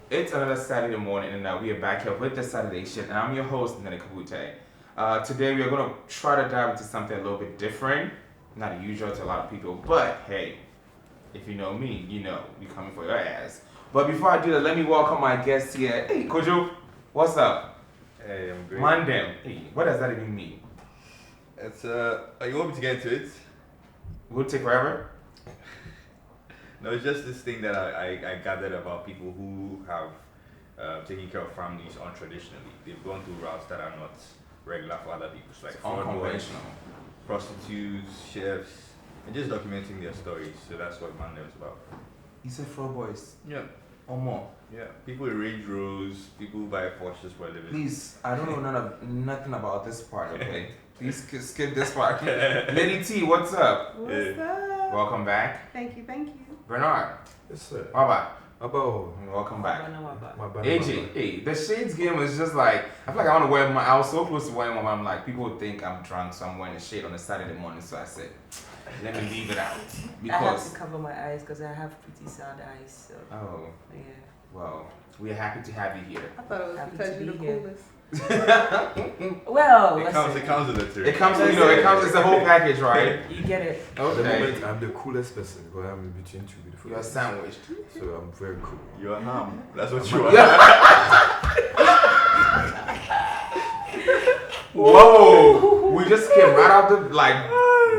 It's another Saturday morning, and we are back here with the Saturday Shit, and I'm your host, Nene Kabutey. Today we are going to try to dive into something a little bit different, not usual to a lot of people, but hey, if you know me, you know we coming for your ass. But before I do that, let me welcome my guests here. Hey, Kodzo, what's up? Hey, I'm great. Mandem. Hey, what does that even mean? It's you want me to get into it? Will it take forever? No, it's just this thing that I gathered about people who have taken care of families untraditionally. They've gone through routes that are not regular for other people. It's like Unconventional. Prostitutes, chefs, and just documenting their stories. So that's what Mandem is about. You said fraud boys? Yeah. Or more? Yeah. People with Range Rovers, people who buy Porsches for a living. Please, I don't know nothing about this part, okay? Please skip this part. Lady T, what's up? What's up? Welcome back. Thank you. Bernard. Yes, sir. Bye-bye. About Welcome back. my AJ, hey, the shades game is just like, I feel like I want to wear I was so close to wearing one, I'm like, people would think I'm drunk, so I'm wearing a shade on a Saturday morning, so I said, let me leave it out. I have Because, to cover my eyes because I have pretty sad eyes. So oh, yeah. well, we're happy to have you here. I thought it was Happy because to you're the be here. coolest. Well, It comes with it too. It comes, it's a whole package, right? You get it. At the Okay. moment, I'm the coolest person because I'm in between two beautiful. You're sandwiched. So I'm very cool. You're a ham. That's what you are. Whoa! We just came right out the,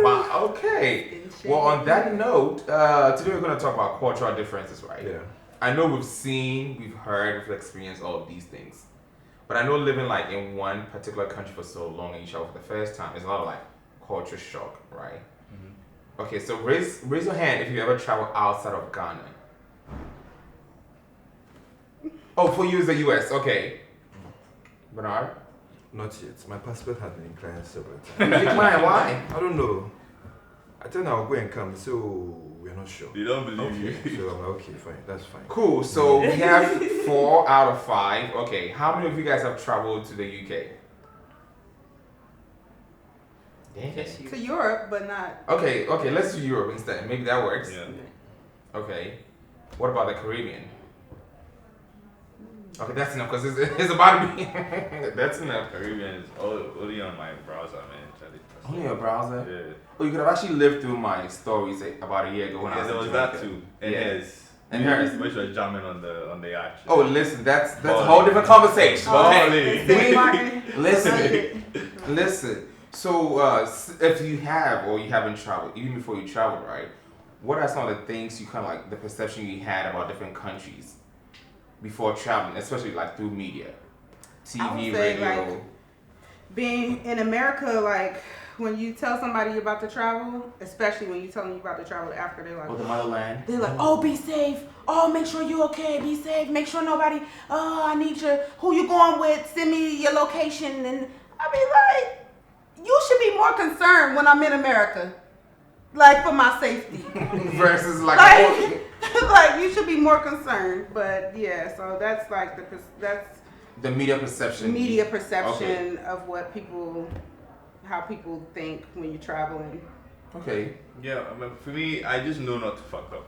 wow, okay. Well, on that note, today we're going to talk about cultural differences, right? Yeah. I know we've seen, we've heard, we've experienced all of these things. But I know living like in one particular country for so long and you travel for the first time, it's a lot of like culture shock, right? Mm-hmm. Okay, so raise your hand if you ever travel outside of Ghana. Oh, for you is the US, okay. Bernard? Not yet. My passport has been declined several times. Decline, why? I don't know. I thought I'll go and come, so we're not sure. They don't believe you. So I'm like, okay, fine, that's fine. Cool, so we have 4 out of 5. Okay, how many of you guys have traveled to the UK? Just you. To Europe, but not. Okay, let's do Europe instead. Maybe that works. Yeah. Okay. What about the Caribbean? Okay, that's enough because it's about to be. That's enough. Caribbean is only on my browser, man. Charlie. Only a browser? Yeah. Oh, you could have actually lived through my stories about a year ago when I Yeah, was there in was that Jamaica. too. And Yeah. hers. And hers. Which was jamming on the yacht. Oh, listen, that's a Bali. whole different conversation. Bali. St. Martin. Listen. So, if you have or you haven't traveled, even before you traveled, right? What are some of the things you kind of like the perception you had about different countries before traveling, especially like through media, I would TV, say, radio? like, being in America, like when you tell somebody you're about to travel, especially when you tell them you're about to travel to Africa, they're like, Or the motherland? they're like, oh, be safe. Oh, make sure you're okay. Be safe. Make sure nobody. Oh, I need your. Who you going with? Send me your location. And I be like, you should be more concerned when I'm in America, like for my safety. Versus like, Like you should be more concerned. But yeah, so that's like that's the media perception. media perception of what how people think when you're traveling. Okay. Yeah, I mean, for me, I just know not to fuck up.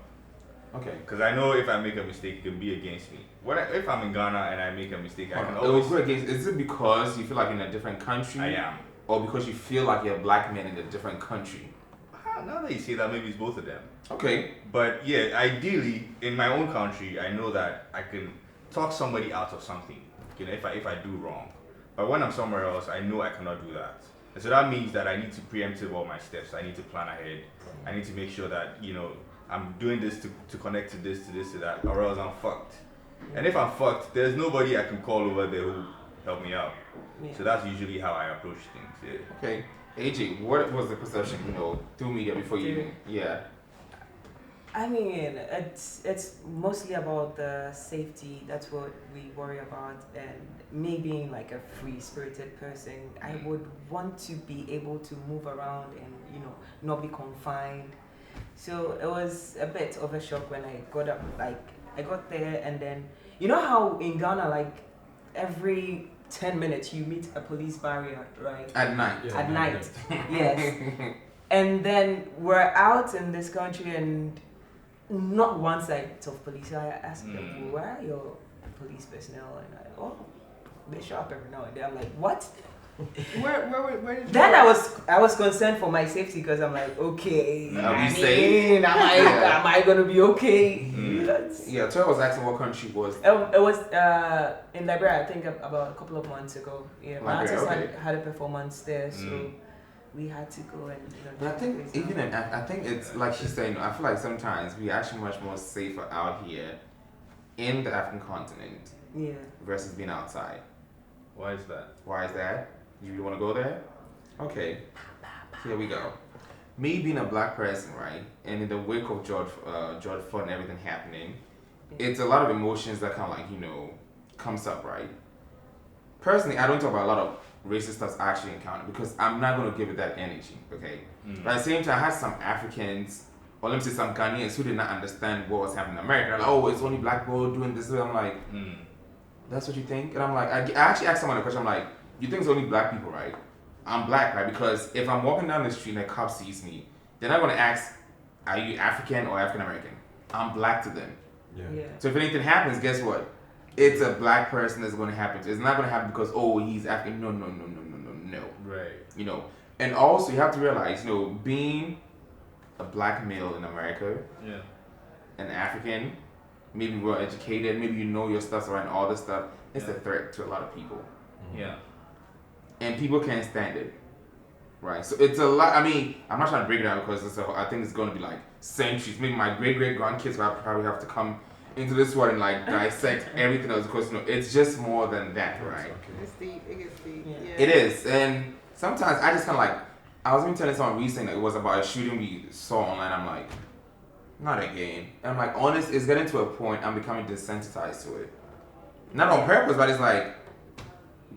Okay. Because I know if I make a mistake, it can be against me. If I'm in Ghana and I make a mistake, I can It always... was good against. Is it because you feel like in a different country? I am. Or because you feel like you're a black man in a different country? Now that you say that, maybe it's both of them. Okay. But yeah, ideally, in my own country, I know that I can talk somebody out of something, you know, if I do wrong. But when I'm somewhere else, I know I cannot do that. And so that means that I need to preempt all my steps. I need to plan ahead. I need to make sure that, you know, I'm doing this to connect to this, to that, or else I'm fucked. And if I'm fucked, there's nobody I can call over there who help me out. Yeah. So that's usually how I approach things. Yeah. Okay. AJ, what was the perception, you know, through media before you? Yeah. I mean, it's mostly about the safety. That's what we worry about. And me being like a free-spirited person, I would want to be able to move around and, you know, not be confined. So it was a bit of a shock when I got up. Like I got there, and then you know how in Ghana, like every 10 minutes you meet a police barrier, right? At night. Yeah, At night, yes. And then we're out in this country, and not one side of police. So I asked them, where are your police personnel? And they show up every now and then. I'm like, what? Where did you Then go? I was concerned for my safety because I'm like, okay, Are we safe? am I gonna be okay? Yeah, Toya was asking what country was. It was in Liberia, I think about a couple of months ago. Yeah, my Liberia, artist had a performance there, so we had to go and. But I think even I think it's like she's saying. I feel like sometimes we're actually much more safer out here in the African continent versus being outside. Why is that? Why is that? You really want to go there? Okay, here we go. Me being a black person, right, and in the wake of George Floyd and everything happening, it's a lot of emotions that kind of like, comes up, right? Personally, I don't talk about a lot of racist stuff I actually encountered because I'm not going to give it that energy, okay? But at the same time, I had some Africans, or let me say some Ghanaians who did not understand what was happening in America. They're like, oh, it's only black people doing this. I'm like, that's what you think? And I'm like, I actually asked someone a question. I'm like, you think it's only black people, right? I'm black, right? Because if I'm walking down the street and a cop sees me, they're not going to ask, are you African or African American? I'm black to them. Yeah. So if anything happens, guess what? It's a black person that's going to happen. It's not going to happen because, he's African. No. Right. And also you have to realize, being a black male in America, an African, maybe well educated, maybe you know your stuff around all this stuff, it's a threat to a lot of people. Yeah. And people can't stand it. Right? So it's a lot. I mean, I'm not trying to break it down because I think it's going to be like centuries. Maybe my great-great-grandkids will probably have to come into this one and like dissect everything else because it's just more than that, right? It's deep. It gets deep. Yeah. It is. And sometimes I just kind of like, I was even telling someone recently that it was about a shooting we saw online. I'm like, not again. And I'm like, honest, it's getting to a point I'm becoming desensitized to it. Not on purpose, but it's like,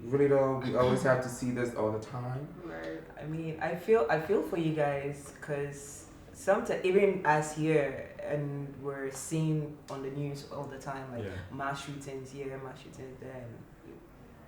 really though, we always have to see this all the time. Right. I mean, I feel for you guys because sometimes even as here and we're seeing on the news all the time like mass shootings here, mass shootings there. And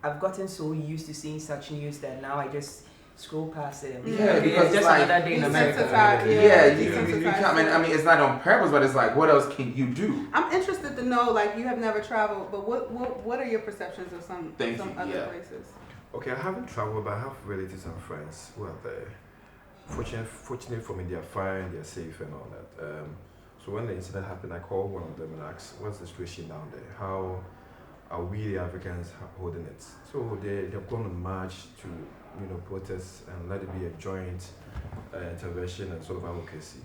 I've gotten so used to seeing such news that now I just scroll past it. And Because it's just like, another day in America. You can't. I mean, it's not on purpose, but it's like, what else can you do? I'm interested to know, like, you have never traveled, but what are your perceptions of some other places? Okay, I haven't traveled, but I have relatives and friends who are there. Fortunate for me, they are fine, they are safe and all that. So when the incident happened, I called one of them and asked, what's the situation down there? How are we, the Africans, holding it? So they've gone on march to, protest and let it be a joint intervention and sort of advocacy.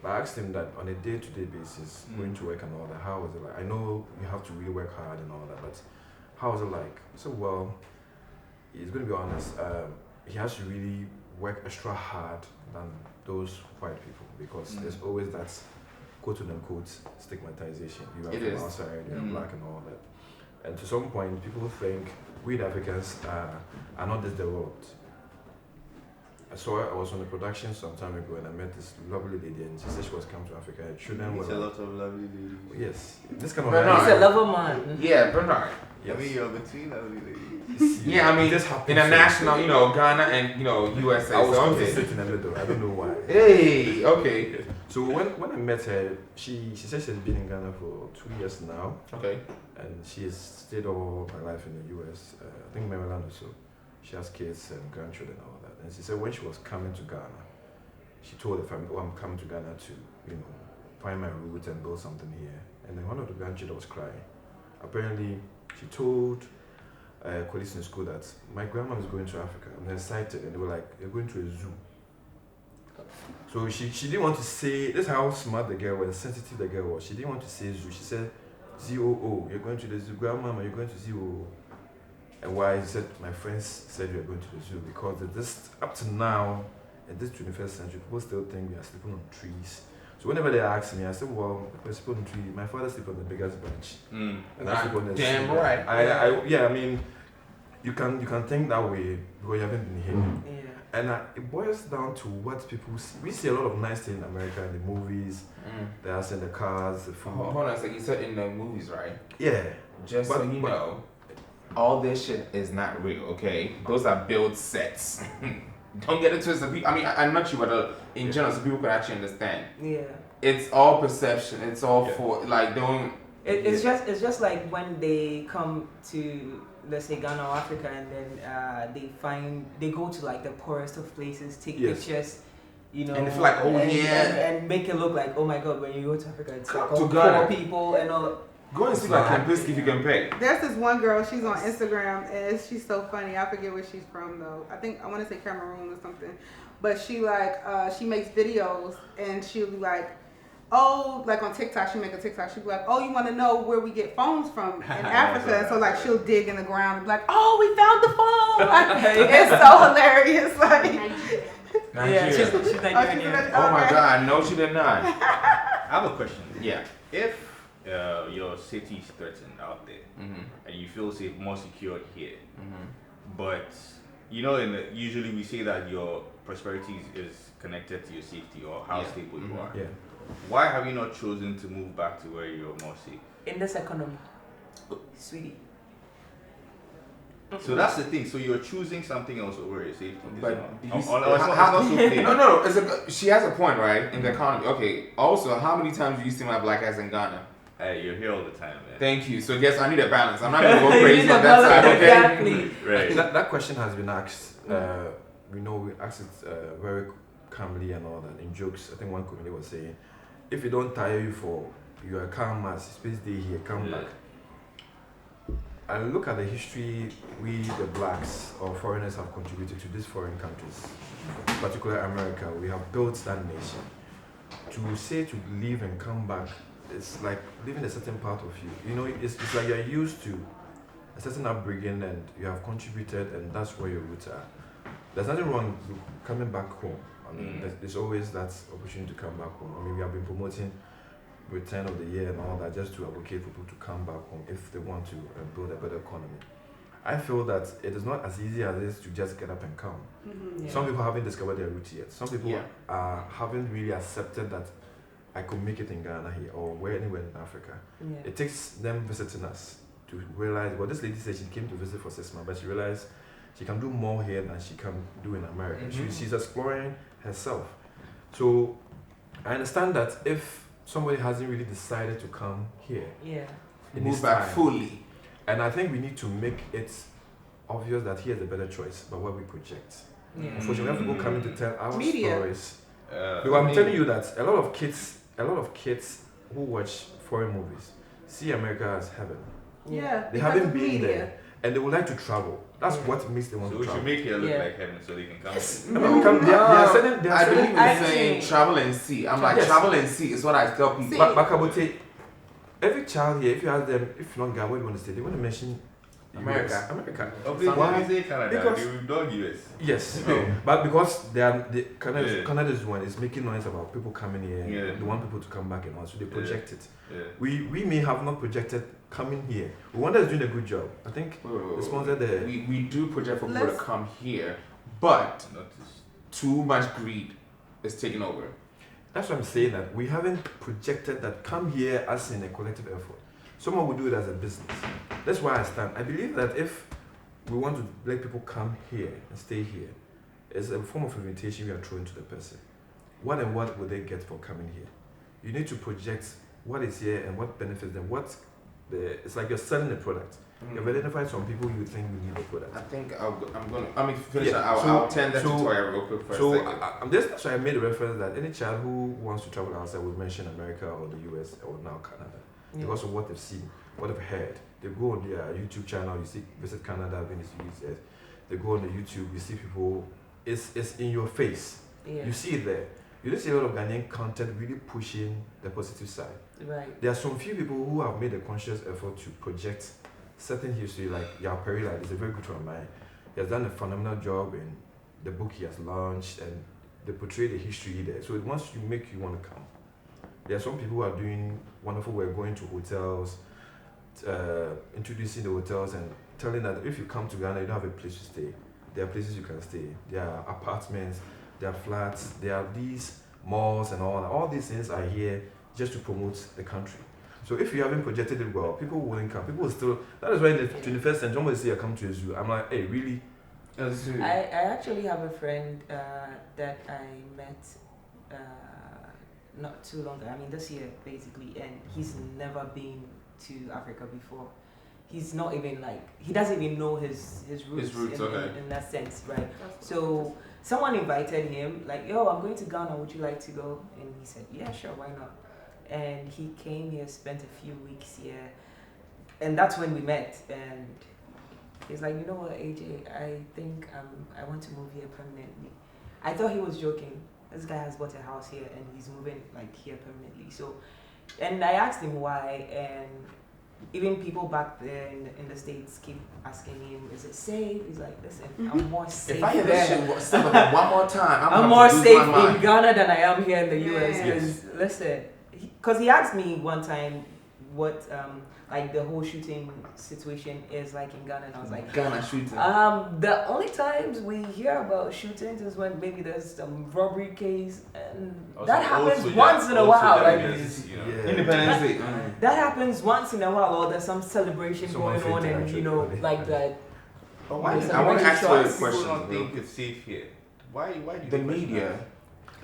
But I asked him that on a day-to-day basis, going to work and all that, how was it like? I know you have to really work hard and all that, but how was it like? So, well, he's going to be honest, he has to really work extra hard than those white people because there's always that quote-unquote stigmatization. You are from outside, you are black and all that. And to some point, people think we the Africans are not this the world. I was on a production some time ago and I met this lovely lady and she said she was coming to Africa. Children were a lot of lovely ladies. Yes. This kind of Bernard. He's a lover man. Yeah, Bernard. Yes. I mean, you're between lovely ladies. Yeah, I mean, this in a national, Ghana and, USA. I was so, going to sit in the middle. I don't know why. Hey, okay. So when I met her, she said she's been in Ghana for 2 years now. Okay. And she has stayed all her life in the US, I think Maryland or so. She has kids and grandchildren and all that. And she said when she was coming to Ghana, she told the family, I'm coming to Ghana to, find my roots and build something here. And then one of the grandchildren was crying. Apparently, she told colleagues in school that my grandma is going to Africa. And they're excited and they were like, you're going to a zoo. So she didn't want to say, this is how smart the girl was, sensitive the girl was. She didn't want to say zoo. She said, ZOO, you're going to the zoo. Grandmama, you're going to ZOO. And why? He said, my friends said you're going to the zoo because this, up to now, in this 21st century, people still think we are sleeping on trees. So whenever they ask me, I said, well, we're sleeping on trees. My father sleeps on the biggest branch. And I sleep on the damn sea. right. I mean, you can think that way because you haven't been here. Yeah. And it boils down to what people see. We see a lot of nice things in America in the movies. They are in the cars, the food. Hold on a second. You said in the movies, right? Yeah. Just so you know, all this shit is not real, okay? Those are build sets. Don't get it twisted. I mean, I'm not sure, but in general, so people could actually understand. Yeah. it's all perception. It's all for like doing. It's just like when they come to, let's say, Ghana or Africa, and then they go to like the poorest of places, take pictures, you know, and they feel like, and make it look like, oh my God, when you go to Africa, it's like all Ghana. poor people and all. Go and see like Kabutey if you can pay. There's this one girl, she's on Instagram, and she's so funny. I forget where she's from though. I want to say Cameroon or something. But she she makes videos, and she'll be like, oh, like on TikTok, she'll make a TikTok. She'll be like, oh, you want to know where we get phones from in Africa? And so like she'll dig in the ground and be like, oh, we found the phone. Like, it's so hilarious. Like, Nigeria. Yeah, she's Nigerian. Oh my God, no, she did not. I have a question. Yeah. If your city is threatened out there, and you feel safe, more secure here, but you know, usually we say that your prosperity is connected to your safety or how stable you are. Yeah. Why have you not chosen to move back to where you're more safe? In this economy, sweetie. So that's the thing. So you're choosing something else over your safety. But it's not so clear. no. She has a point, right? In the economy. Okay. Also, how many times do you see my black ass in Ghana? Hey, you're here all the time, man. Thank you. So yes, I need a balance. I'm not gonna go crazy on that side. Okay. Exactly. Right. That question has been asked. We asked it very calmly and all that in jokes. I think one comedian was saying, if you don't tire you for you're a calm as space day here, come back. And look at the history we, the blacks or foreigners, have contributed to these foreign countries, particularly America. We have built that nation. To say to leave and come back, it's like leaving a certain part of you. You know, it's like you're used to a certain upbringing and you have contributed, and that's where your roots are. There's nothing wrong with coming back home. I mean, there's always that opportunity to come back home. I mean, we have been promoting return of the year and all that just to advocate for people to come back home if they want to build a better economy. I feel that it is not as easy as it is to just get up and come. Some people haven't discovered their route yet. Some people haven't really accepted that I could make it in Ghana here or anywhere in Africa. It takes them visiting us to realize, well, this lady said she came to visit for 6 months, but she realized she can do more here than she can do in America. She's exploring herself. So I understand that if somebody hasn't really decided to come here, move back fully. And I think we need to make it obvious that here's a better choice by what we project. Unfortunately, we have people coming to tell our stories. Because I'm telling you that a lot of kids who watch foreign movies see America as heaven. They haven't been there, and they would like to travel. That's what makes them want to travel. So we should make it look like heaven so they can come. I believe in saying travel and see. I'm like, travel and see is what I tell people. But Kabutey, every child here, if you ask them, if you're not Ghana, what do you want to say? They want to mention America. Why say Canada? Because they will dog US. Yes, but because Canada is one is making noise about people coming here. They want people to come back and all, so they project it. We may have not projected coming here. Rwanda is doing a good job. I think the sponsor there. We do project for people to come here, but too much greed is taking over. That's what I'm saying, that we haven't projected that come here as in a collective effort. Someone will do it as a business. That's why I stand. I believe that if we want to let people come here and stay here, it's a form of invitation we are throwing to the person. What and what will they get for coming here? You need to project what is here and what benefits them. It's like you're selling a product. You've identified some people you think will need the product. I think let me finish that. I'll tend that to Toya real quick for a second. That's why I made a reference that any child who wants to travel outside will mention America or the US or now Canada. Because of what they've seen, what they've heard. They go on their YouTube channel, you see, visit Canada, Venice, they go on the YouTube, you see people, it's in your face. You see it there. You don't see a lot of Ghanaian content really pushing the positive side. Right. There are some few people who have made a conscious effort to project certain history, like Yao Perila is a very good friend of mine. He has done a phenomenal job in the book he has launched, and they portray the history there. So it wants to make you want to come. There are some people who are doing wonderful work, going to hotels, introducing the hotels and telling that if you come to Ghana, you don't have a place to stay. There are places you can stay. There are apartments, there are flats, there are these malls and all that. All these things are here just to promote the country. So if you haven't projected it well, people wouldn't come. People will still, that is why in the 21st century, somebody say I come to a zoo. I'm like, hey, really? I actually have a friend that I met not too long ago. I mean, this year basically, and he's never been to Africa before. He's not even like, he doesn't even know his roots, in that sense, right? So someone invited him, like, yo, I'm going to Ghana, would you like to go? And he said, yeah, sure, why not? And he came here, spent a few weeks here, and that's when we met. And he's like, you know what, AJ, I think I want to move here permanently. I thought he was joking. This guy has bought a house here and he's moving like here permanently. So, and I asked him why, and even people back there in the States keep asking him, is it safe? He's like, listen, I'm more safe. If I hear this shit one more time, I'm more safe in Ghana than I am here in the US. Because listen, because he asked me one time what like the whole shooting situation is like in Ghana, and I was like, Ghana shooting. The only times we hear about shootings is when maybe there's some robbery case, and Also, that happens once in a while, right? Independence Day. That happens once in a while, or there's some celebration going on, and you know, like that. But why? I want to ask you a People question. don't think it's safe here. Why do you The think media.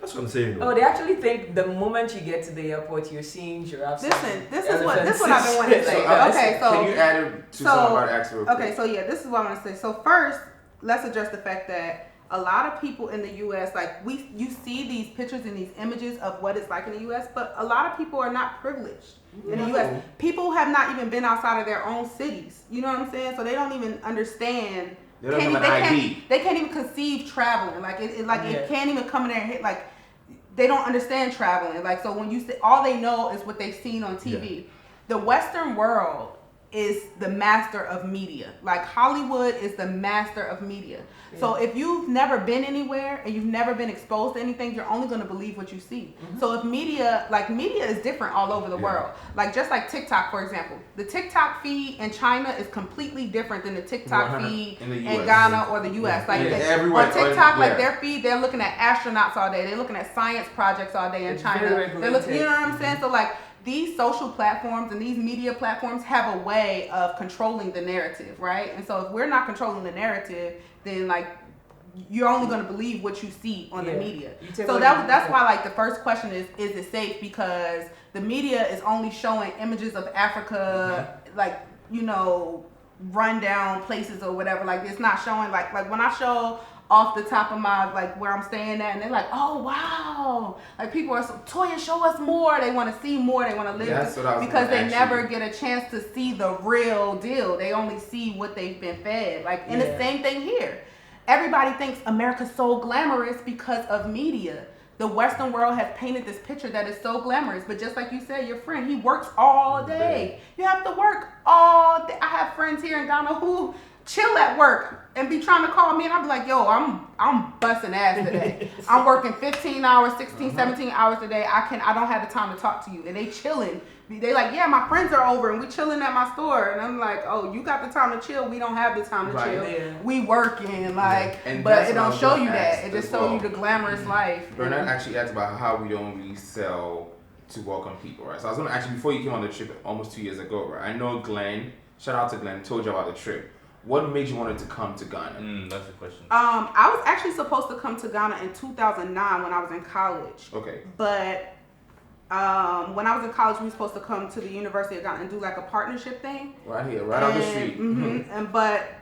That's what I'm saying. Oh, they actually think the moment you get to the airport, you're seeing giraffes. Listen, this is what elephants. I've been wanting to say. Okay, so Can you add it to something about Axel real quick? okay, so yeah, this is what I want to say. So first, let's address the fact that a lot of people in the U.S. like you see these pictures and these images of what it's like in the U.S., but a lot of people are not privileged in the U.S. People have not even been outside of their own cities. You know what I'm saying? So they don't even understand. They don't have an ID. They can't even conceive traveling. Like it can't even come in there and hit. Like they don't understand traveling. Like so when you say all they know is what they've seen on TV. Yeah. The Western world is the master of media. Like Hollywood is the master of media. Yeah. So if you've never been anywhere and you've never been exposed to anything, you're only going to believe what you see. Mm-hmm. So if media is different all over the world. Like just like TikTok, for example, the TikTok feed in China is completely different than the TikTok feed in Ghana or the US. Like on TikTok, like their feed, they're looking at astronauts all day. They're looking at science projects all day in China. They're looking, you know what I'm saying? So like these social platforms and these media platforms have a way of controlling the narrative, right? And so if we're not controlling the narrative, then like you're only going to believe what you see on the media. So that's why like the first question is it safe? Because the media is only showing images of Africa, like, you know, run down places or whatever. Like it's not showing like when I show off the top of my, like where I'm staying at, and they're like, oh wow, like people are Toya, show us more. They want to see more. They want to live because they never get a chance to see the real deal. They only see what they've been fed. Like, and the same thing here. Everybody thinks America's so glamorous because of media. The Western world has painted this picture that is so glamorous, but just like you said, your friend, he works all day. You have to work all day. I have friends here in Ghana who chill at work and be trying to call me, and I'll be like, yo, I'm busting ass today. I'm working 15 hours, 16, 17 hours a day. I don't have the time to talk to you. And they chilling. They like, yeah, my friends are over and we chilling at my store. And I'm like, oh, you got the time to chill. We don't have the time to chill. Yeah. We working, like, but it don't show you that. It just shows you the glamorous life. Bernard actually asked about how we don't really sell to welcome people, right? So I was going to actually, before you came on the trip almost 2 years ago, right? I know Glenn, shout out to Glenn, told you about the trip. What made you want to come to Ghana? That's the question. I was actually supposed to come to Ghana in 2009 when I was in college. Okay. But when I was in college, we were supposed to come to the University of Ghana and do like a partnership thing. Right here, right on the street. Mm-hmm. And but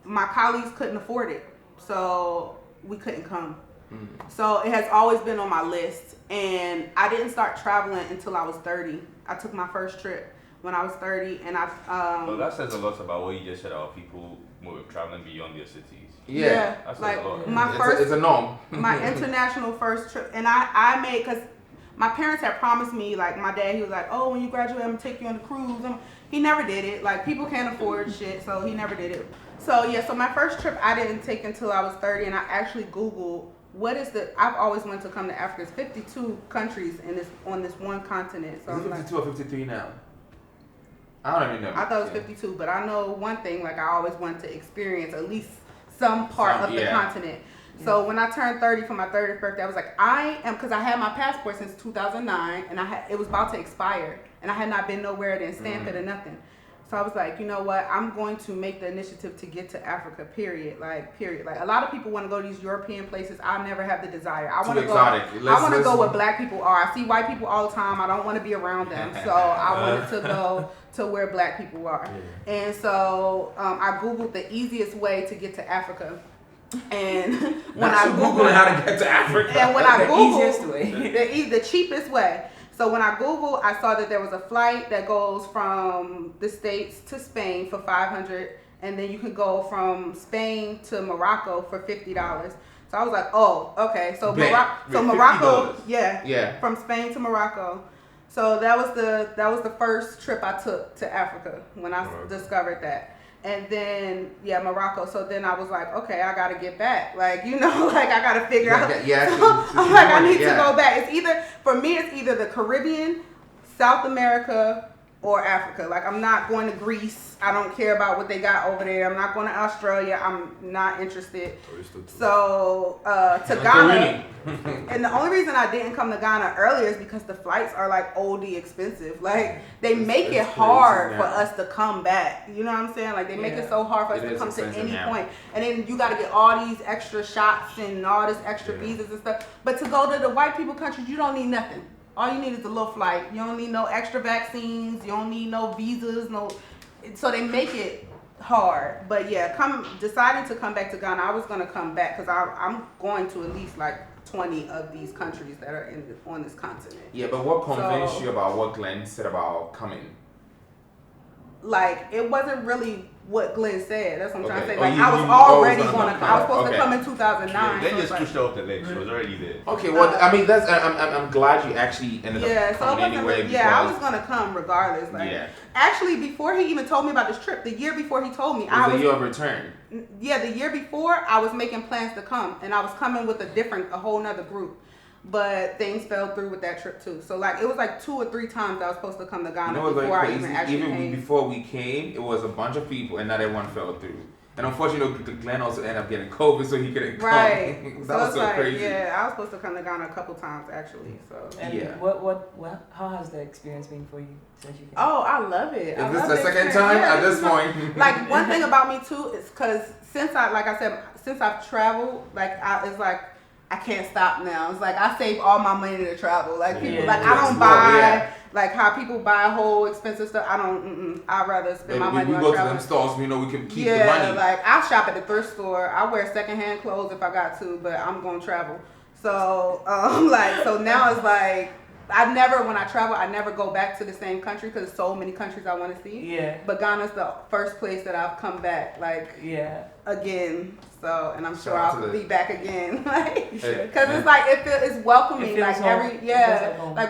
my colleagues couldn't afford it, so we couldn't come. Mm-hmm. So it has always been on my list, and I didn't start traveling until I was 30. I took my first trip when I was 30, and well, that says a lot about what you just said about people traveling beyond their cities. Yeah, that like says a lot. my first, it's a norm. My international first trip, and I made, because my parents had promised me, like my dad, he was like, oh, when you graduate, I'm gonna take you on the cruise. He never did it. Like people can't afford shit, so he never did it. So yeah, so my first trip I didn't take until I was 30, and I actually Googled I've always wanted to come to Africa. It's 52 countries on this one continent. So is it 52 or 53 now? I don't even know. I thought it was 52, but I know one thing, like I always wanted to experience at least some part of the continent. Yeah. So when I turned 30 for my 30th birthday, I was like, because I had my passport since 2009, and it was about to expire, and I had not been nowhere, didn't stamp it or nothing. So I was like, you know what? I'm going to make the initiative to get to Africa, period. Like, a lot of people want to go to these European places. I never have the desire. I want to go. I want to go where black people are. I see white people all the time. I don't want to be around them. So I wanted to go to where black people are. Yeah. And so I Googled the easiest way to get to Africa. And when I Googled how to get to Africa, and when I Googled easiest way, the cheapest way. So when I Googled, I saw that there was a flight that goes from the States to Spain for $500, and then you can go from Spain to Morocco for $50. So I was like, oh, okay. So Morocco, yeah, from Spain to Morocco. So that was the first trip I took to Africa when I discovered that. And then, Morocco. So then I was like, okay, I got to get back. Like, I got to figure out. I'm like, I need to go back. It's either the Caribbean, South America, or Africa. Like, I'm not going to Greece. I don't care about what they got over there. I'm not going to Australia. I'm not interested. So, to Ghana. And the only reason I didn't come to Ghana earlier is because the flights are like OD expensive. Like, they make it hard for us to come back. You know what I'm saying? Like, they make it so hard for us to come to any point. And then you got to get all these extra shots and all this extra visas and stuff. But to go to the white people countries, you don't need nothing. All you need is a little flight. You don't need no extra vaccines. You don't need no visas. So they make it hard. But deciding to come back to Ghana, I was going to come back because I'm going to at least like 20 of these countries that are on this continent. Yeah, but what convinced you about what Glenn said about coming? Like, it wasn't really what Glenn said. That's what I'm trying to say. Like, I was already going to. I was supposed to come in 2009. Then just pushed off the ledge. She was already there. Okay, well, I mean, that's. I'm glad you actually ended up coming anyway. I was gonna come regardless. Like, actually, before he even told me about this trip, the year before he told me, the year of return. Yeah, the year before, I was making plans to come, and I was coming with a whole nother group. But things fell through with that trip too. So like, it was like 2 or 3 times I was supposed to come to Ghana before I even actually came. Before we came, it was a bunch of people, and not everyone fell through. And unfortunately, Glenn also ended up getting COVID, so he couldn't come. Right. That was so crazy. Yeah, I was supposed to come to Ghana a couple times actually. So. And how has the experience been for you since you came? Oh, I love it. Is this the second time at this point? Like, one thing about me too is because since I've traveled, it's like. I can't stop now. It's like I save all my money to travel. Like people, I don't buy like how people buy whole expensive stuff. I don't. I'd rather spend my money on travel. We go to them stores. We know we can keep the money. Yeah, like I shop at the thrift store. I wear secondhand clothes if I got to, but I'm gonna travel. So so now it's like when I travel, I never go back to the same country because there's so many countries I want to see. Yeah. But Ghana's the first place that I've come back. Again. So, and I'm sure I'll be back again, because it's like it's welcoming, like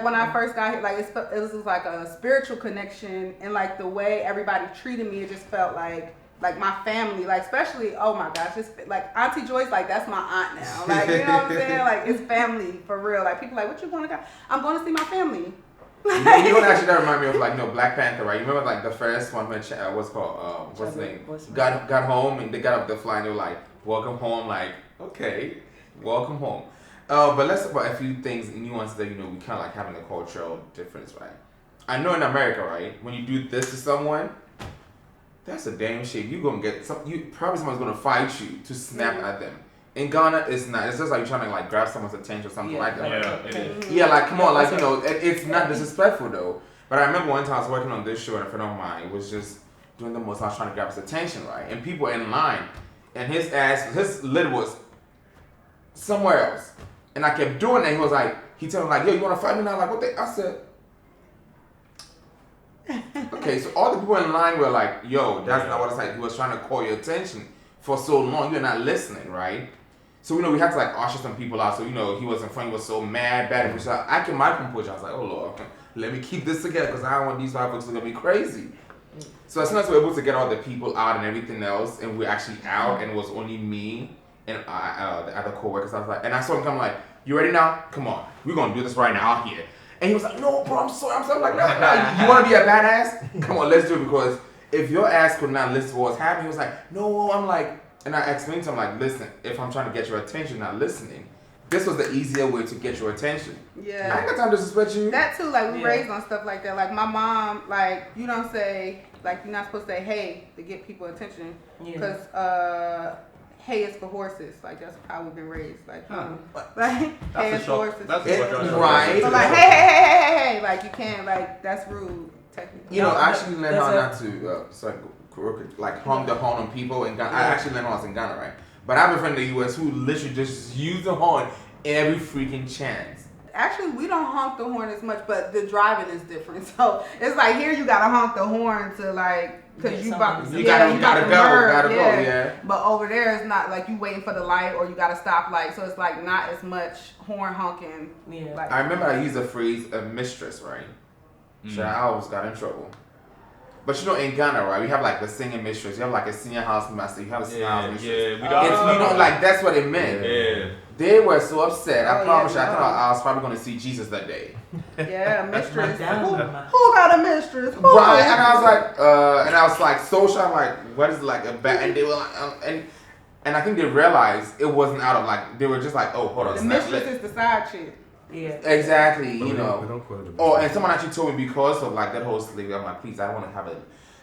when I first got here, like it was like a spiritual connection, and like the way everybody treated me, it just felt like my family, like especially, oh my gosh, it's like Auntie Joyce, like that's my aunt now, like you know what I'm saying, like it's family for real. Like people like, what you going to go? I'm going to see my family. You know, actually that remind me of Black Panther, right? You remember like the first one when what's called what's his name? Got home and they got up the flight and they were like, welcome home, like, okay, welcome home. But let's talk about a few things, nuances that, we kind of like having a cultural difference, right? I know in America, right, when you do this to someone, that's a damn shame. You're going to get probably someone's going to fight you to snap at them. In Ghana, it's not. It's just like you're trying to like grab someone's attention or something like that. Yeah, it is. Yeah, like, come on, like, it's not disrespectful though. But I remember one time I was working on this show and a friend of mine was just doing the most. I was trying to grab his attention, right? And people were in line. And his lid was somewhere else. And I kept doing it. He was like, he told me like, yo, you want to fight me now? Like, what I said, okay, so all the people in line were like, yo, that's not what it's like. He was trying to call your attention for so long. You're not listening, right? So, we had to like usher some people out. So, he was in front. He was so mad, bad. And I kept my composure. I was like, oh, Lord, let me keep this together because I don't want these white folks to look at me crazy. So as soon as we were able to get all the people out and everything else, and we're actually out, and it was only me and the other co-workers, I was like, and I saw him come like, you ready now? Come on, we're gonna do this right now out here. And he was like, no, bro, I'm sorry. I'm like, no, you wanna be a badass? Come on, let's do it, because if your ass could not listen to what's happening, he was like, no, I'm like, and I explained to him like, listen, if I'm trying to get your attention, not listening, this was the easier way to get your attention. Yeah. I ain't got time to disrespect you. That too, like we raised on stuff like that. Like my mom, like, you don't say Like you're not supposed to say hey to get people attention Yeah. because hey is for horses. Like that's how we've been raised. Like, like hey That's is a for shock. horses. That's It- what you're right. So like hey, like you can't like that's rude technically. You know, I actually learned how There's not to like honk the horn on people in Ghana. I actually learned when I was in Ghana, right? But I have a friend in the US who literally just use the horn every freaking chance. Actually, we don't honk the horn as much, but the driving is different. So it's like here you gotta honk the horn to like because you about You gotta go, yeah. But over there it's not like you waiting for the light or you got a stoplight, so it's like not as much horn honking. Yeah. Like I remember I used the phrase a mistress, right? So I always got in trouble. But you know, in Ghana, right, we have like the singing mistress, you have like a senior house master, you have a senior house mistress. Yeah, we It's, you know, like that's what it meant. Yeah. They were so upset. I Oh, promise you, yeah, I no. thought I was probably gonna see Jesus that day. yeah, mistress. Madame. Who got a mistress? Who Right, and I was like, social. I'm like, what is like a bad? And they were like, and I think they realized it wasn't out of like they were just like, oh, hold on, the snap, mistress is the side chick. Yeah. exactly, But you we know. don't call it a Oh, business. and someone actually told me because of like that whole slavery. I'm like, please, I don't want to have a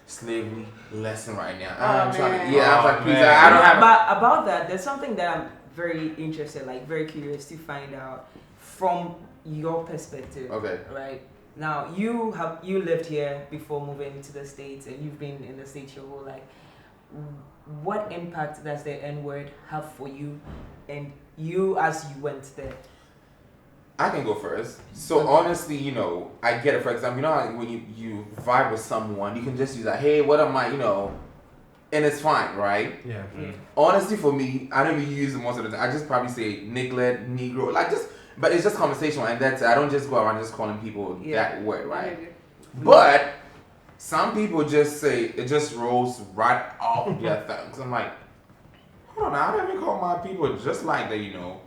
slavery lesson right now. I'm trying man. to, yeah, I was like, Oh, please, man. I don't have. But about that, there's something that I'm very interested, like very curious to find out from your perspective. Okay. Right now, you lived here before moving to the States, and you've been in the States your whole life. What impact does the N-word have for you, and you as you went there? I can go first. So honestly, you know, I get it. For example, you know how when you vibe with someone, you can just use that, hey, what am I, you know, and it's fine, right? Yeah. Honestly, for me, I don't even use it most of the time. I just probably say niglet, negro, like just, but it's just conversational, and that's it. I don't just go around just calling people that word, right? But some people just say it just rolls right off their tongues. I'm like, hold on, I don't even call my people just like that, you know.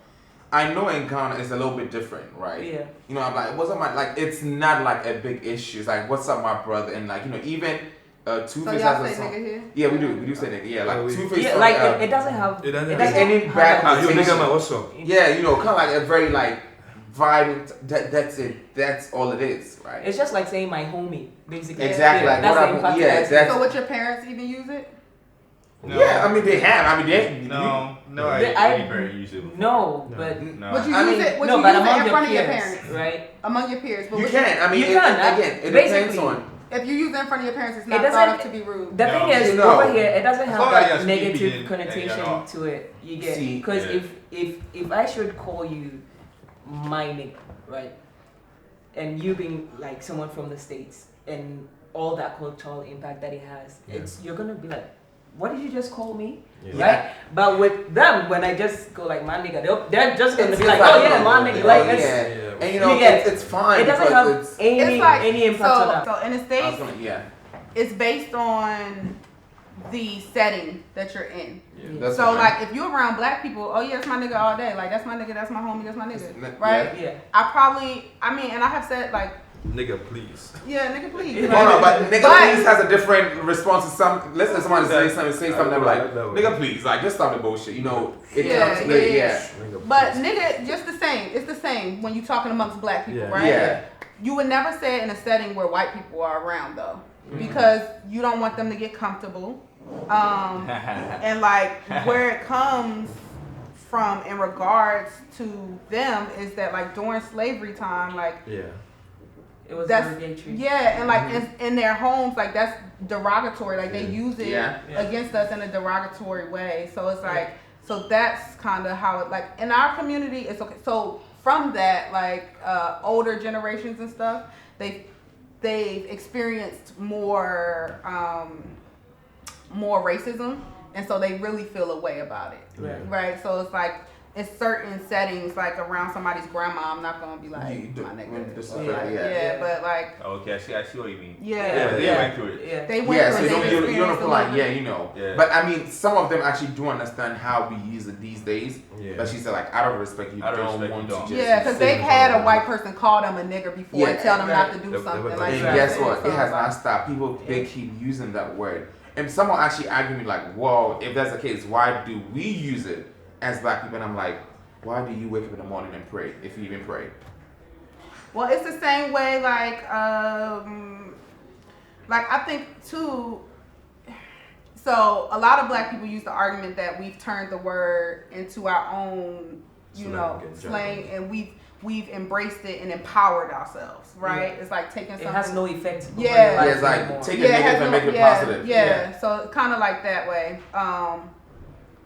I know in Ghana it's a little bit different, right? Yeah. You know, I'm like, what's up, my, like, it's not like a big issue. It's like, what's up, my brother? And like, you know, even Two-Face So has y'all a say song. nigga here? Yeah, we do say nigga. Yeah, like Two-Face. Yeah, song, like it doesn't have. It doesn't It have doesn't any have bad that- You connotation. nigga, man, what's up? Yeah, you know, kind of like a very like vibe. That's it. That's all it is, right? It's just like saying my homie, basically. Exactly, Yeah, like that's what the I- impact yeah, it has. that's- So would your parents even use it? No. Yeah, I mean they have. I mean they. No, I- I very use it. No, No. but No. Would you I use mean, it? Would no, you but use it among in your front of your peers, parents? right? Among your peers, but You would can. I mean, You it, can, again, it depends basically. on. If you use it in front of your parents, it's It not doesn't- thought of to be rude. The No. thing is, No. over here, it doesn't As have long as that you're speaking negative and connotation you're not- to it. You get See, because yeah. if I should call you my nigga, right, and you being like someone from the States and all that cultural impact that it has, Yeah. it's you're gonna be like, what did you just call me? Yeah. Right? But with them, when I just go like my nigga, they're just gonna It's be like, like, oh yeah, my nigga. oh, Like yeah. it's, And you know, You get- it's fine. it doesn't because have it's, any impact so, on that. So in the I was States, gonna, yeah. it's based on the setting that you're in. That's So fine. like if you're around black people, oh yeah, that's my nigga all day. Like that's my nigga, that's my homie, that's my It's nigga. n- Right? Yeah. I mean, and I have said like, Nigga, please. yeah, nigga, please. Hold on, but nigga But- please has a different response to some. Let's say somebody say something, they're like, No. nigga please, like just stop the bullshit. You know, it Yeah, comes later, yeah. Nigga, But please. nigga, just the same. It's the same when you talking amongst black people, Yeah. right? Yeah. You would never say it in a setting where white people are around though, because you don't want them to get comfortable. And like where it comes from in regards to them is that like during slavery time, like Yeah. It was that's derogatory. yeah, and like in their homes, like that's derogatory. Like they use it Yeah. against us in a derogatory way. So it's like so that's kind of how it like in our community. It's okay. So from that, like older generations and stuff, they've experienced more racism, and so they really feel a way about it. Yeah. Right. So it's like in certain settings, like around somebody's grandma, I'm not gonna be like You do- my when nigga. this Or is like, right, yeah. yeah. But like Okay, I see what you mean. yeah, They went through it. Yeah. they went Yeah, through so it. They you don't experienced feel a like, little yeah, bit. you know. Yeah. But I mean, some of them actually do understand how we use it these days. Yeah. But she said, like, out of respect, you Out of don't respect, want you to don't. just. Yeah, because say they've had a something. white person call them a nigger before and Yeah, tell them not right. to do They- something they- like And that. guess what? So It has it's like- not stopped. People, they keep using that word. And someone actually argued me like, well, if that's the case, why do we use it as black people? And I'm like, why do you wake up in the morning and pray, if you even pray? Well, it's the same way like Like, I think, too, so a lot of black people use the argument that we've turned the word into our own, slang, and we've embraced it and empowered ourselves, right? Yeah. It's like taking something. It has no effect. Yeah. It's like taking negative and make it positive. Yeah. So kind of like that way.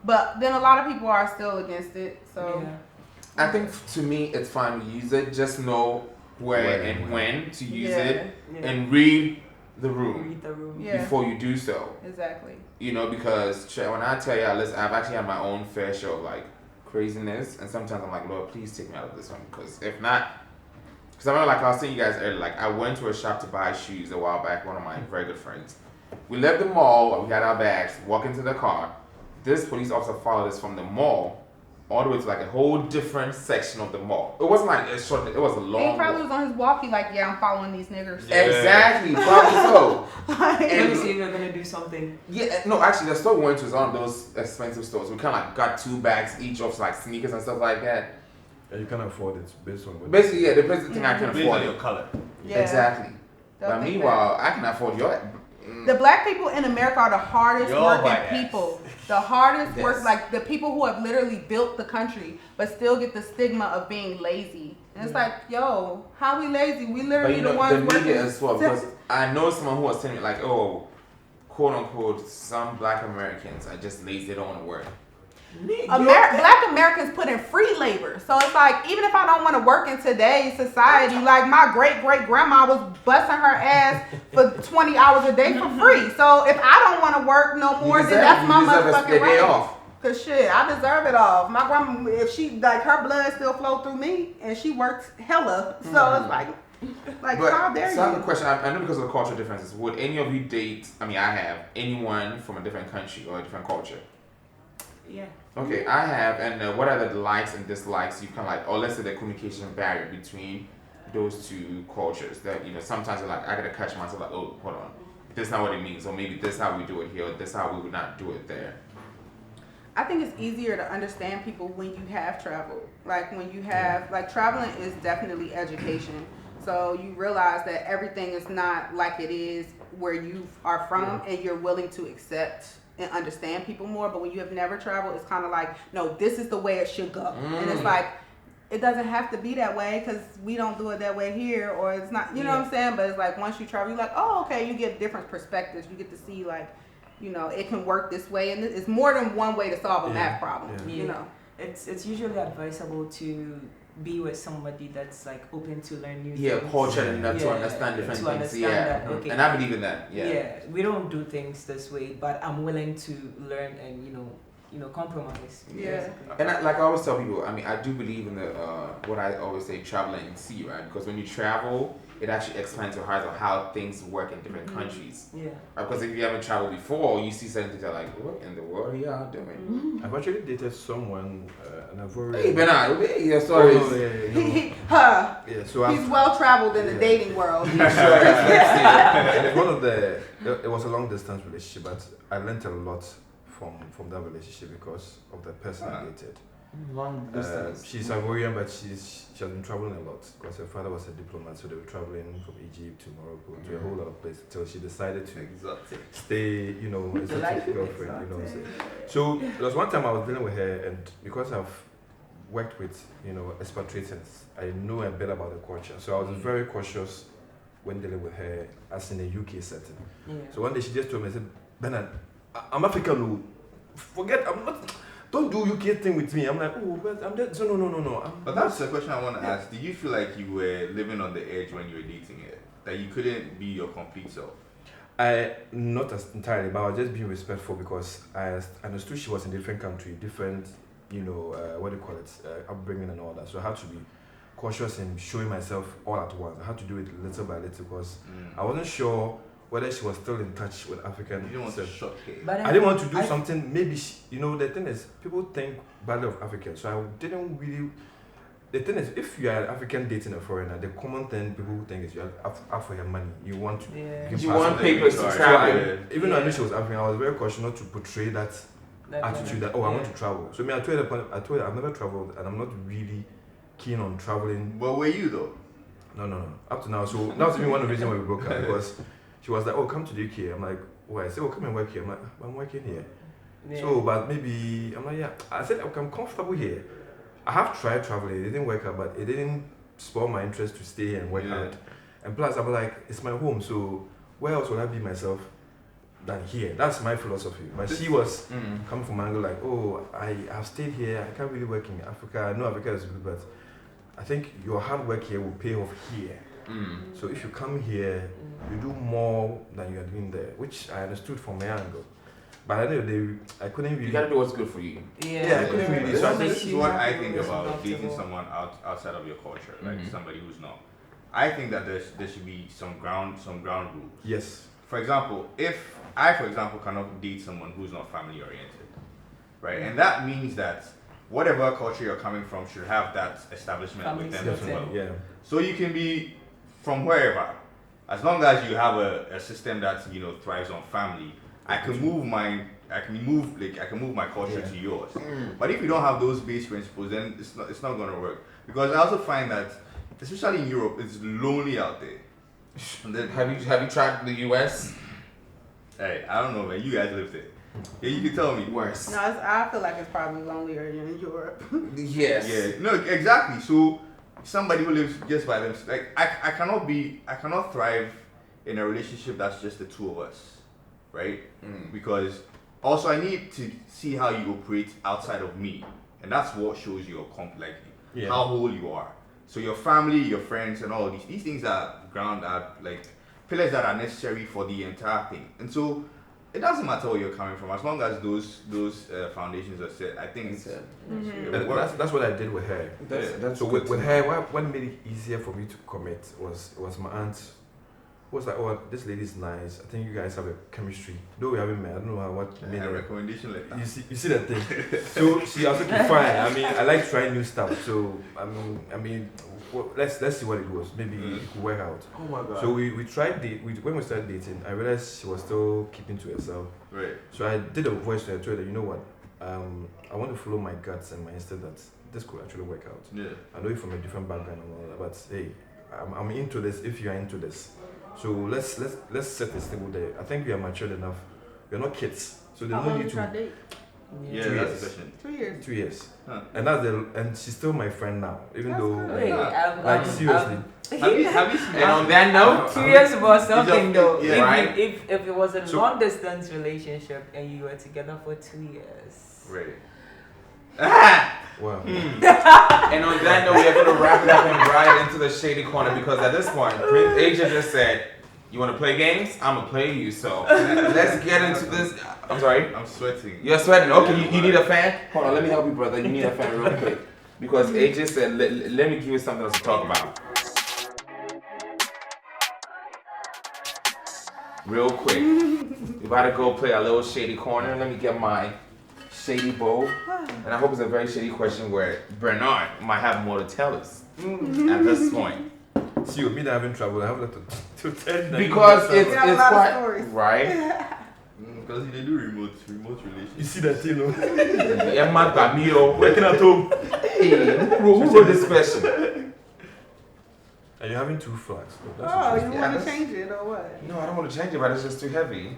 But then a lot of people are still against it. So I think to me, it's fine to use it. Just know where and when to use it, and read the room before you do so. Exactly. Because when I tell you, listen, I've actually had my own fair share of like craziness, and sometimes I'm like, Lord, please take me out of this one, because if not, because I remember, like I was saying you guys earlier, like I went to a shop to buy shoes a while back. One of my very good friends. We left the mall. We had our bags. Walk into the car. This police officer followed us from the mall all the way to like a whole different section of the mall. It wasn't like a short, it was a long He probably was on his walkie like, I'm following these niggers. Yeah. Exactly, probably so. And you see, we're gonna do something. Yeah, no, actually the store we went to was one of those expensive stores. We kind of like got 2 bags each of like sneakers and stuff like that. And you can't afford it based on what basically, the basic thing I can based afford on your color. Yeah. Exactly. But meanwhile, I can afford your. The black people in America are the hardest working people. The hardest work, like the people who have literally built the country, but still get the stigma of being lazy. And it's like, yo, how we lazy? We literally the ones the working. media as well, because I know someone who was telling me like, oh, quote unquote, some black Americans are just lazy, they don't want to work. Black Americans put in free labor, so it's like even if I don't want to work in today's society, like my great grandma was busting her ass for 20 hours a day for free. So if I don't want to work no more, then that's my motherfucking right. Cause shit, I deserve it off. My grandma, if she like her blood still flow through me, and she works hella, so it's like how dare you? So I have a question. I know because of the cultural differences. Would any of you date? I mean, I have anyone from a different country or a different culture. Yeah. Okay, I have, and what are the likes and dislikes? You kind of like, or let's say the communication barrier between those two cultures. That sometimes you're like, I gotta catch myself like, oh, hold on, this is not what it means, or maybe this is how we do it here, or this is how we would not do it there. I think it's easier to understand people when you have traveled. Like when you have, like traveling is definitely education. So you realize that everything is not like it is where you are from, and you're willing to accept and understand people more. But when you have never traveled, it's kind of like, no, this is the way it should go. And it's like, it doesn't have to be that way because we don't do it that way here, or it's not, you know what I'm saying? But it's like once you travel, you're like, oh, okay, you get different perspectives. You get to see like, it can work this way, and it's more than one way to solve a math problem. It's usually advisable to be with somebody that's like open to learn new things. Yeah, culture enough to understand different things. That, okay. And I believe in that. Yeah, we don't do things this way, but I'm willing to learn and compromise. Yeah. And like I always tell people, I mean, I do believe in the what I always say, travel and see, right? Because when you travel, it actually expands your heart on how things work in different countries. Yeah. Because if you haven't traveled before, you see certain things like, what in the world are y'all doing? I've actually dated someone, and I've already. Hey, Benard, your stories. So he's well traveled in the dating world. It's one of it was a long distance relationship, but I learned a lot from that relationship because of the person I dated. Long distance. She's Ivorian, but she has been traveling a lot because her father was a diplomat, so they were traveling from Egypt to Morocco to a whole lot of places until she decided to stay, as a girlfriend, what I'm saying. So there was one time I was dealing with her, and because I've worked with, expatriates, I know a bit about the culture, so I was very cautious when dealing with her as in a UK setting. Yeah. So one day she just told me, I said, Benard, I'm African, don't do UK thing with me. I'm like, oh, but I'm just, no. But that's the question I want to ask. Did you feel like you were living on the edge when you were dating her? That you couldn't be your complete self? Not as entirely, but I was just being respectful because I understood she was in a different country, different, upbringing and all that. So I had to be cautious in showing myself all at once. I had to do it little by little because I wasn't sure whether she was still in touch with African. You didn't want to shock her. But I didn't want to do something, maybe, the thing is, people think badly of Africans, so I didn't really, the thing is, if you are African dating a foreigner, the common thing people think is you have for your money, you want to, you want papers to travel. Even though I knew she was African, I was very cautious not to portray that attitude that, I want to travel. So I told her I've never traveled, and I'm not really keen on traveling. But were you though? No. Up to now, so that was even one of the reasons why we broke up, because she was like, oh, come to the UK. I'm like, why? I said, oh, come and work here. I'm like, I'm working here. Yeah. So, but maybe, I'm like, yeah. I said, okay, I'm comfortable here. I have tried traveling. It didn't work out, but it didn't spur my interest to stay and work out. And plus, I'm like, it's my home, so where else would I be myself than here? That's my philosophy. But she was coming from an angle like, oh, I've stayed here. I can't really work in Africa. I know Africa is good, but I think your hard work here will pay off here. So if you come here, you do more than you are doing there, which I understood from my angle. But I know I couldn't really. You gotta do what's good for you. Yeah, I couldn't really. So this is what I think about dating someone outside of your culture, like somebody who's not. I think that there should be some ground rules. Yes. For example, if I, for example, cannot date someone who's not family oriented, right, and that means that whatever culture you're coming from should have that establishment with them as well. Yeah. So you can be from wherever, as long as you have a system that thrives on family. I can move my culture to yours. But if you don't have those base principles, then it's not gonna work. Because I also find that, especially in Europe, it's lonely out there. And then, Have you tried the US? hey, I don't know, man. You guys live there. Yeah, you can tell me. Worse. No, I feel like it's probably lonelier in Europe. Yes. Yeah, no, exactly. So somebody who lives just by themselves, like I cannot thrive in a relationship that's just the two of us, right? Because also I need to see how you operate outside of me, and that's what shows your how whole you are. So your family, your friends, and all of these things are like pillars that are necessary for the entire thing. And so it doesn't matter where you're coming from, as long as those foundations are set. I think That's what I did with her. That's So with her, what made it easier for me to commit was my aunt. Who was like, oh, this lady's nice. I think you guys have a chemistry. Though we haven't met, I don't know what made a her. recommendation letter. You see that thing. So she also fine. I mean, I like trying new stuff. So I mean, well, let's see what it was. Maybe it could work out. Oh my God. So we tried when we started dating. I realized she was still keeping to herself. Right. So I did a voice to her, told her, you know what? I want to follow my guts and my instinct that this could actually work out. Yeah. I know you from a different background and all that, but hey, I'm into this. If you are into this, so let's set this table there. I think we are matured enough. We're not kids, so there's no need to. Yeah, 2 that's years. the question. 2 years. 2 years, Huh. and she's still my friend now, even That's though good. Wait, like seriously. Have you seen And on that note, Curious about something though. Yeah, if, right. if it was a So- long distance relationship and you were together for 2 years. Right. Wow. and on that note, we are going to wrap it up and ride into the shady corner because at this point, Prince Asia just said, "You want to play games? I'm gonna play you." So let's get into this. I'm sorry. I'm sweating. You're sweating. Okay, you need a fan? Hold on, let me help you, brother. You need a fan real quick because AJ said, "Let me give you something else to talk about." Real quick, we about to go play a little shady corner. Let me get my shady bowl, and I hope it's a very shady question where Benard might have more to tell us at this point. See, with me that haven't traveled, I have like to tell you. Because it's We have a lot of quite stories. right. Because they do remote relations. You see that, you know? Yeah, man, got me Working at home. Hey, who wrote this question? And you're having 2 flags. So that's Oh, interesting. you Yeah, want to that's- change it or what? No, I don't want to change it, but it's just too heavy.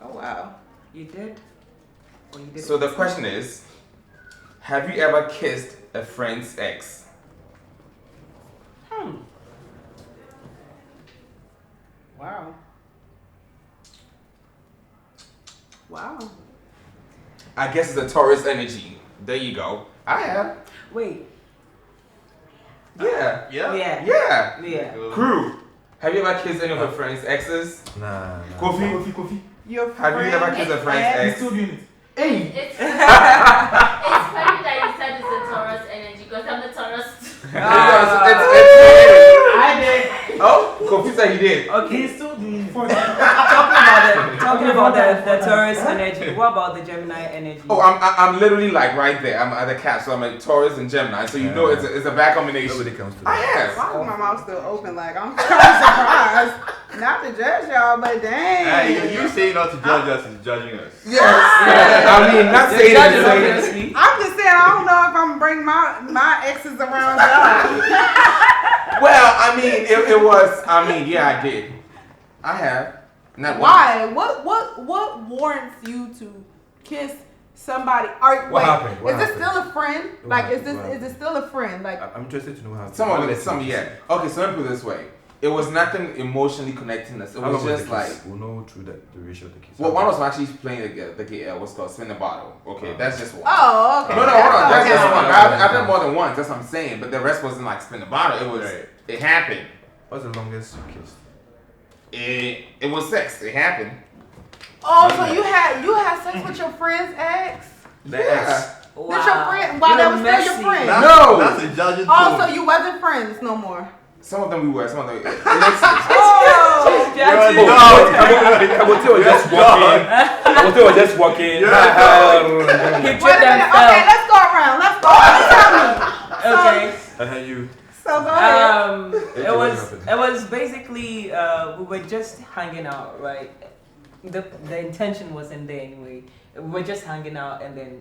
Oh, wow. You did? Or you did? So the question is, have you ever kissed a friend's ex? Wow. Wow. I guess it's a Taurus energy. There you go. I have. Wait. Yeah. Yeah. Yeah. Yeah. Yeah. Crew, have you ever kissed any of your friend's exes? Nah. Kofi. Your Have you ever kissed a friend's ex? Hey. It's funny that you said it's a Taurus energy because I'm the Taurus. I did. Oh, Kofi said he did. Okay. He's still doing it. Talking about the Taurus energy. What about the Gemini energy? Oh, I'm literally like right there. I'm at the cap, so I'm a Taurus and Gemini. So you know it's a bad combination. Nobody comes to I that. have. Why is my mouth still open? Like, I'm kind of surprised. Not to judge y'all, but dang. Hey, you saying not to judge us is judging us. Yes. I mean, not saying Judges, it. obviously. I'm just saying, I don't know if I'm going to bring my exes around y'all. Well, I mean, it was. I mean, yeah, I did. I have. Not Why? What warrants you to kiss somebody? What happened? What Is happened? this still a friend? What Like, happened? is it still a friend? Like, I'm interested to know how. Some of it, yeah. Okay, so let me put it this way. It was nothing emotionally connecting us. It How was long just the kiss? like. We'll know through the duration of the kiss. Well, one was actually playing what's called spin the bottle. Okay, that's just one. oh, okay. No, hold on. That's just okay. one. I've done more than once. That's what I'm saying. But the rest wasn't like spin the bottle. It was. Right. It happened. What's the longest you kissed? It was sex. It happened. Oh, so you had sex with your friend's ex? The Yeah. ex. Wow. That's your friend? While that was still your messy. friend? No. That's a judging Oh, so tone. you wasn't friends no more? Some of them we were. Some of them. Listen. Oh! You're a Oh, dog. Kabutey was just walking. Kabutey was just walking. You're a dog. He Wait a tripped minute. and Okay, fell. let's go around. Let's go. Tell me. Okay. And you. So go ahead. It was basically we were just hanging out, right? The intention wasn't there anyway. We were just hanging out, and then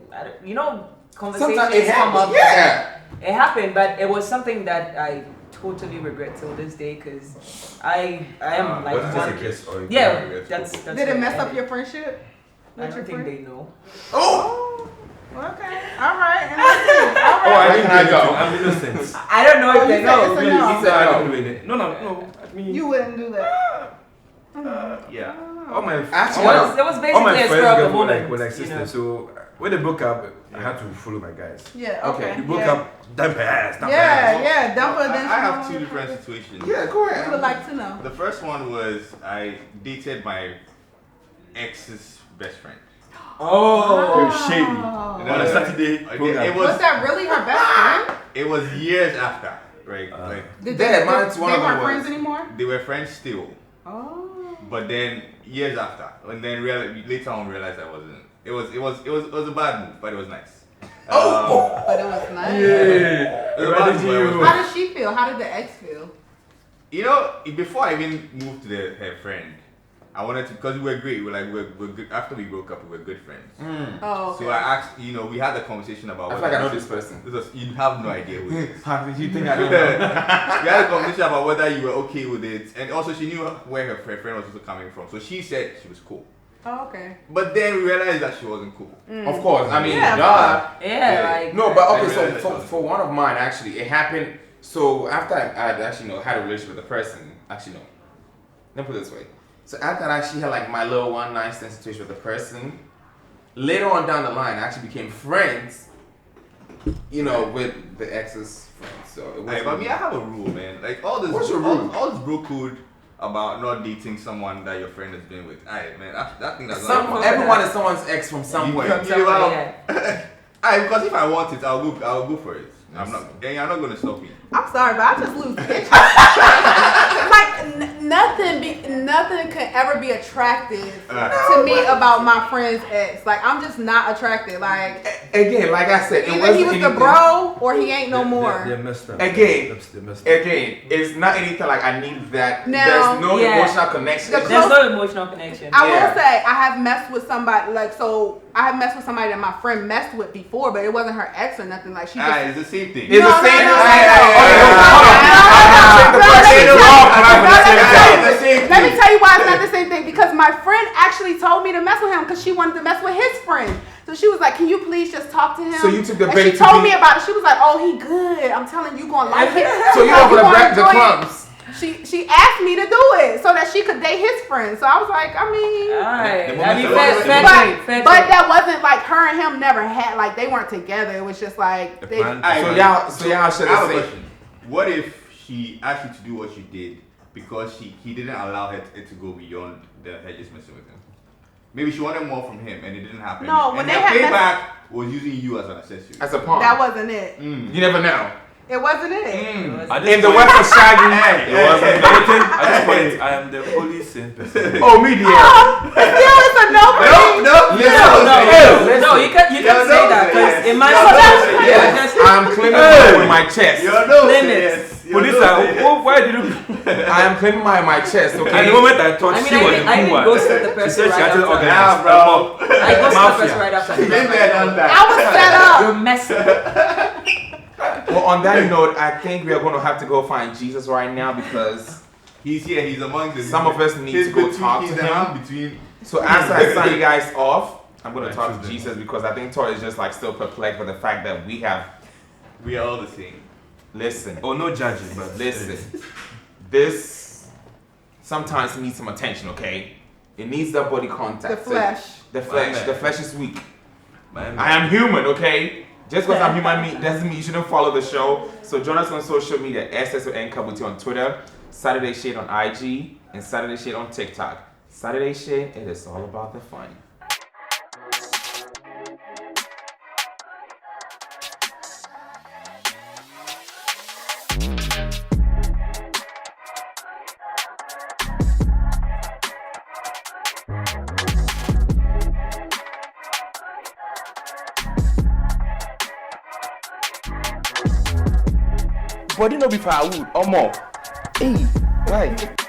conversations Sometimes it come up. happened. Yeah. It happened, but it was something that I totally regret till this day because I am like Was it just a one. kiss or? Yeah, that's Did it what mess up ended. your friendship? I With don't your think friend? they know. Oh. Okay. All right. And that's it. All Oh, right. I didn't I do go. anything. I'm innocent. I don't know Oh, if they you said know. it's a Really. no. He said I didn't do anything. No. I mean, You wouldn't do that. yeah. All my Actually, It was all basically my a friends spur of the got moment. were like you sisters. know. So when they broke up, I had to follow my guys. Yeah. Okay. You broke yeah. up, dump ass. Yeah. Dump her. I Then have she two know. different situations. Yeah, go We ahead. would like to know. The first one was I dated my ex's best friend. Oh, shady. Wow. On a Saturday program. It Was was that really her best friend? it was years after, right? Like Did Yeah, mine's one they of them weren't was- friends anymore? they were friends still, Oh. but then years after, and then later on realized I wasn't. It was a bad move, but it was nice. But it was nice. It was a bad move, but it was How nice. did she feel? How did the ex feel? You know, before I even moved to her friend, I wanted to, because we were great. We're good. After we broke up, we were good friends. Oh, okay. So I asked, we had a conversation about. I feel like I know this person. You have no idea who it is. How did you think I we don't know? had a conversation about whether you were okay with it, and also she knew where her friend was also coming from. So she said she was cool, Oh, okay. but then we realized that she wasn't cool. Of course. I mean, Yeah, duh. Yeah, like No, but okay. I So realized that for one of mine, actually, it happened. So after I had actually had a relationship with the person, actually no. Let me put it this way. So after I actually had like my little one night stand situation with the person, later on down the line, I actually became friends. With the ex's friends. So it was. Hey, but me, I have a rule, man. Like all this, What's your rule? all this bro code about not dating someone that your friend has been with. Alright, man, that thing that's Everyone is someone's ex from somewhere. Because if I want it, I'll go for it. I'm not gonna stop me. I'm sorry, but I just lose interest. Like nothing could ever be attractive to me about my friend's ex. Like I'm just not attracted. Like Again, like I said, it either wasn't he was the anything- bro or he ain't no more. They're messed up. Again. They're messed up. Again, it's not anything like I need that. Now- There's no Yeah. emotional connection. The It's there's just- no emotional connection. I Yeah. will say I have messed with somebody I have messed with somebody that my friend messed with before, but it wasn't her ex or nothing. Like she just It's the same thing. It's No, the no, same. no, no, Hey, no, hold on, no, hold on. no, no, I'm not saying the no, person let me is tell wrong, you- but I'm no, gonna say let me the tell same you- thing. Let me tell you why it's not the same thing. Because my friend actually told me to mess with him because she wanted to mess with his friend. So she was like, "Can you please just talk to him?" So you took the and bait she to told be- me about it. She was like, "Oh, he good. I'm telling you, gonna like it." So you Like, over the gonna back the enjoy it." crumbs. She asked me to do it so that she could date his friend. So I was like, I mean. Alright. The I moment mean, the fair moment- trade, fair But trade. that wasn't like her and him never had, like they weren't together. It was just like The they, plan- Alright, So but- y'all should I have have a said. question. What if she asked you to do what she did because he didn't allow it to go beyond her just messing with him? Maybe she wanted more from him and it didn't happen. No, and when her they had payback was using you as an accessory. As a pawn. that wasn't it. You never know. It wasn't it. At this In the point- West of Shaggy. It wasn't anything. At this point, I am the only sane person. Oh, media. Still, it's a no for me. No, you can You're say no that because sense. in my You're situation, no I sense. just I'm claiming mine with my chest. You're no Limits. sense. You're Police no are. sense. Why did you? I am claiming mine with my chest. At the Okay. moment I thought I mean, she was the I cool didn't one. ghost the She person said she right actually after. organized. Yeah, bro. I ghosted the Mafia. person right after. Been there, done that. I was set up. You're messy. Well, on that note, I think we are going to have to go find Jesus right now because He's here. He's among the. some of us need to go talk to him. Between. So after I sign you guys off, I'm going to Right, talk choose to them. Jesus because I think Toya is just like still perplexed with the fact that we have. We are all the same. Listen, Oh, no judging, but listen. This sometimes needs some attention, okay? It needs that body contact. The flesh. The flesh. Man. The flesh is weak. Man. I am human, okay? Just because I'm human doesn't mean you shouldn't follow the show. So join us on social media, SSON Kabutey on Twitter, Saturday Shade on IG, and Saturday Shade on TikTok. Saturday Shade, it is all about the fun. Body no be firewood or more. Hey, right.